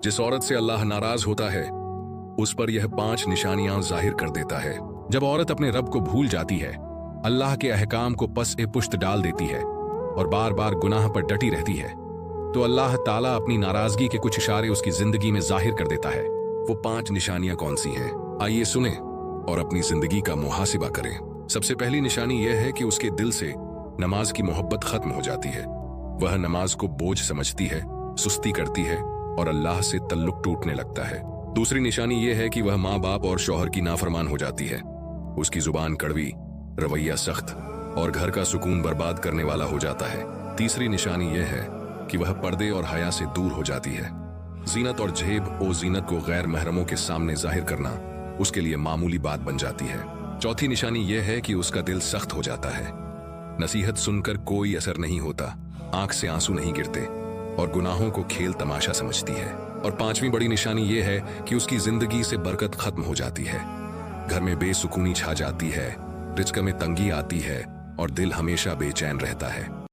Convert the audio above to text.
जिस औरत से अल्लाह नाराज होता है उस पर यह 5 निशानियां जाहिर कर देता है। जब औरत अपने रब को भूल जाती है, अल्लाह के अहकाम को पस-ए पुश्त डाल देती है और बार बार गुनाह पर डटी रहती है, तो अल्लाह ताला अपनी नाराजगी के कुछ इशारे उसकी जिंदगी में जाहिर कर देता है। वो 5 निशानियां कौन सी हैं? आइए सुने और अपनी जिंदगी का मुहासिबा करें। सबसे पहली निशानी यह है कि उसके दिल से नमाज की मोहब्बत खत्म हो जाती है। वह नमाज को बोझ समझती है, सुस्ती करती है और अल्लाह से तल्लुक टूटने लगता है। दूसरी निशानी यह है कि वह माँ बाप और शौहर की नाफरमान हो जाती है। उसकी जुबान कड़वी, रवैया सख्त और घर का सुकून बर्बाद करने वाला हो जाता है। तीसरी निशानी यह है कि वह पर्दे और हया से दूर हो जाती है। जीनत और झेब ओ जीनत को गैर महरमों के सामने जाहिर करना उसके लिए मामूली बात बन जाती है। चौथी निशानी यह है कि उसका दिल सख्त हो जाता है। नसीहत सुनकर कोई असर नहीं होता, आंख से आंसू नहीं गिरते और गुनाहों को खेल तमाशा समझती है। और पांचवी बड़ी निशानी यह है कि उसकी जिंदगी से बरकत खत्म हो जाती है। घर में बेसुकूनी छा जाती है, रिज़्क़ में तंगी आती है और दिल हमेशा बेचैन रहता है।